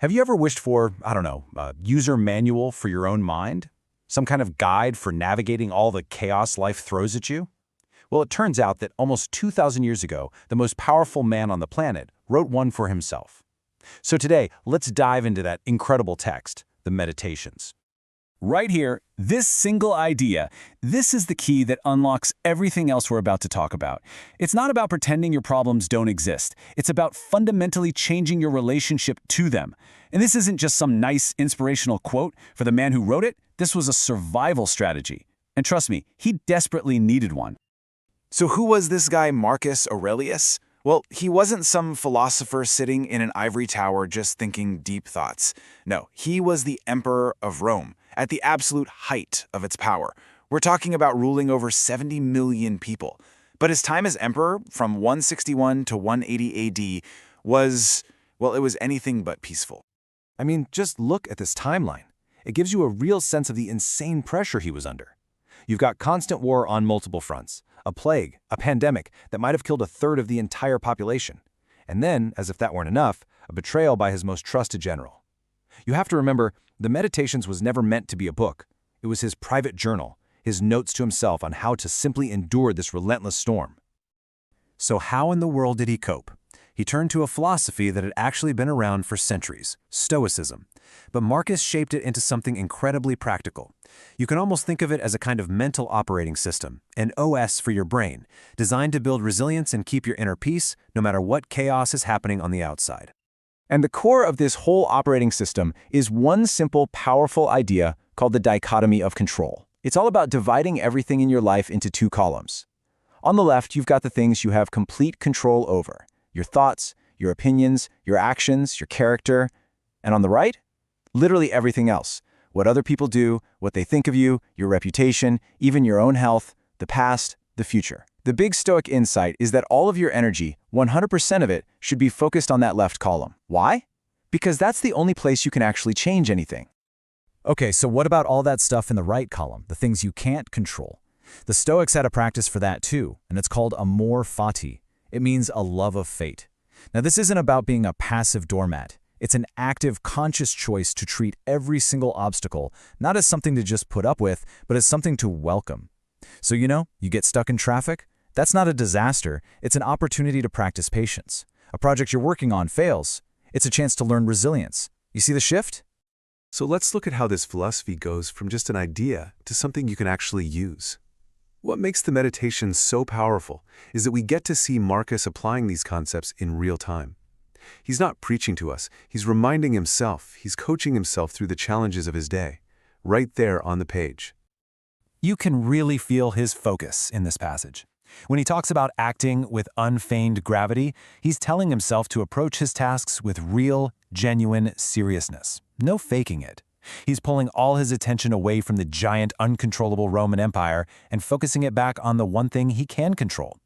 Have you ever wished for, I don't know, a user manual for your own mind? Some kind of guide for navigating all the chaos life throws at you? Well, it turns out that almost 2,000 years ago, the most powerful man on the planet wrote one for himself. So today, let's dive into that incredible text, the Meditations. Right here, this single idea, this is the key that unlocks everything else we're about to talk about. It's not about pretending your problems don't exist. It's about fundamentally changing your relationship to them. And this isn't just some nice inspirational quote. For the man who wrote it, this was a survival strategy. And trust me, he desperately needed one. So who was this guy Marcus Aurelius? Well, he wasn't some philosopher sitting in an ivory tower just thinking deep thoughts. No, he was the emperor of Rome, at the absolute height of its power. We're talking about ruling over 70 million people. But his time as emperor, from 161 to 180 AD, was, well, it was anything but peaceful. I mean, just look at this timeline. It gives you a real sense of the insane pressure he was under. You've got constant war on multiple fronts, a plague, a pandemic that might have killed a third of the entire population. And then, as if that weren't enough, a betrayal by his most trusted general. You have to remember, the Meditations was never meant to be a book. It was his private journal, his notes to himself on how to simply endure this relentless storm. So how in the world did he cope? He turned to a philosophy that had actually been around for centuries, Stoicism. But Marcus shaped it into something incredibly practical. You can almost think of it as a kind of mental operating system, an OS for your brain, designed to build resilience and keep your inner peace no matter what chaos is happening on the outside. And the core of this whole operating system is one simple, powerful idea called the dichotomy of control. It's all about dividing everything in your life into two columns. On the left, you've got the things you have complete control over: your thoughts, your opinions, your actions, your character. And on the right, literally everything else. What other people do, what they think of you, your reputation, even your own health, the past, the future. The big Stoic insight is that all of your energy, 100% of it, should be focused on that left column. Why? Because that's the only place you can actually change anything. Okay, so what about all that stuff in the right column, the things you can't control? The Stoics had a practice for that too, and it's called Amor, Fati. It means a love of fate. Now, this isn't about being a passive doormat. It's an active, conscious choice to treat every single obstacle not as something to just put up with, but as something to welcome. So you get stuck in traffic? That's not a disaster. It's an opportunity to practice patience. A project you're working on fails. It's a chance to learn resilience. You see the shift? So let's look at how this philosophy goes from just an idea to something you can actually use. What makes the meditation so powerful is that we get to see Marcus applying these concepts in real time. He's not preaching to us, he's reminding himself, he's coaching himself through the challenges of his day, right there on the page. You can really feel his focus in this passage. When he talks about acting with unfeigned gravity, he's telling himself to approach his tasks with real, genuine seriousness. No faking it. He's pulling all his attention away from the giant, uncontrollable Roman Empire and focusing it back on the one thing he can control.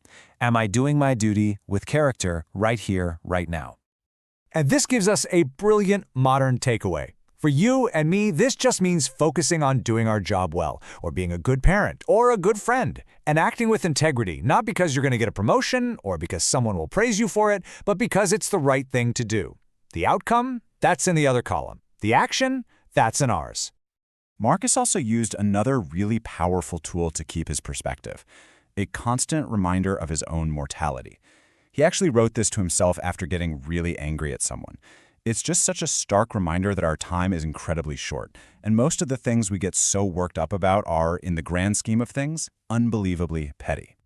Am I doing my duty with character right here, right now? And this gives us a brilliant modern takeaway. For you and me, this just means focusing on doing our job well, or being a good parent, or a good friend, and acting with integrity, not because you're going to get a promotion or because someone will praise you for it, but because it's the right thing to do. The outcome? That's in the other column. The action? That's in ours. Marcus also used another really powerful tool to keep his perspective, a constant reminder of his own mortality. He actually wrote this to himself after getting really angry at someone. It's just such a stark reminder that our time is incredibly short, and most of the things we get so worked up about are, in the grand scheme of things, unbelievably petty.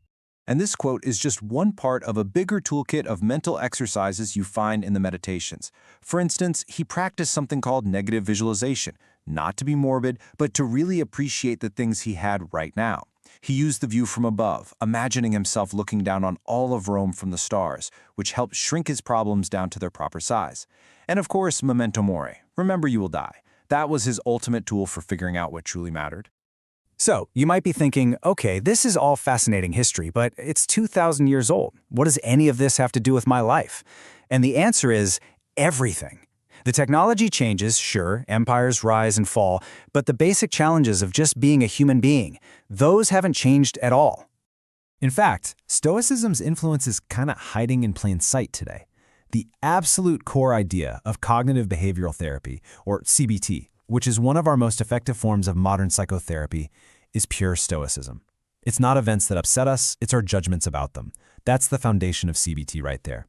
And this quote is just one part of a bigger toolkit of mental exercises you find in the Meditations. For instance, he practiced something called negative visualization, not to be morbid, but to really appreciate the things he had right now. He used the view from above, imagining himself looking down on all of Rome from the stars, which helped shrink his problems down to their proper size. And of course, memento mori, remember you will die. That was his ultimate tool for figuring out what truly mattered. So, you might be thinking, okay, this is all fascinating history, but it's 2,000 years old. What does any of this have to do with my life? And the answer is everything. The technology changes, sure, empires rise and fall, but the basic challenges of just being a human being, those haven't changed at all. In fact, Stoicism's influence is kind of hiding in plain sight today. the absolute core idea of cognitive behavioral therapy, or CBT, which is one of our most effective forms of modern psychotherapy, is pure Stoicism. It's not events that upset us, it's our judgments about them. That's the foundation of CBT right there.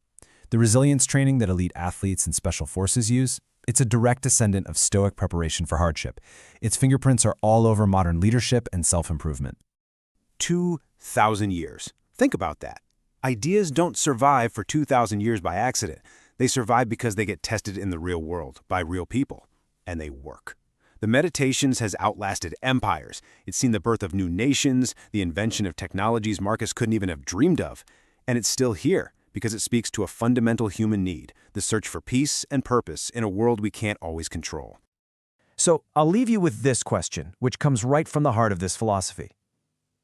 The resilience training that elite athletes and special forces use, it's a direct descendant of Stoic preparation for hardship. Its fingerprints are all over modern leadership and self-improvement. 2,000 years. Think about that. Ideas don't survive for 2,000 years by accident. They survive because they get tested in the real world by real people, and they work. The Meditations has outlasted empires. It's seen the birth of new nations, the invention of technologies Marcus couldn't even have dreamed of, and it's still here because it speaks to a fundamental human need, the search for peace and purpose in a world we can't always control. So I'll leave you with this question, which comes right from the heart of this philosophy.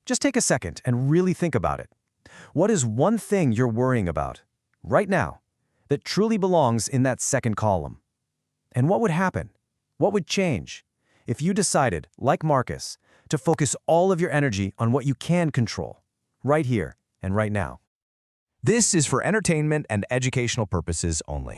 Just take a second and really think about it. What is one thing you're worrying about, right now, that truly belongs in that second column? And what would happen? What would change if you decided, like Marcus, to focus all of your energy on what you can control, right here and right now? This is for entertainment and educational purposes only.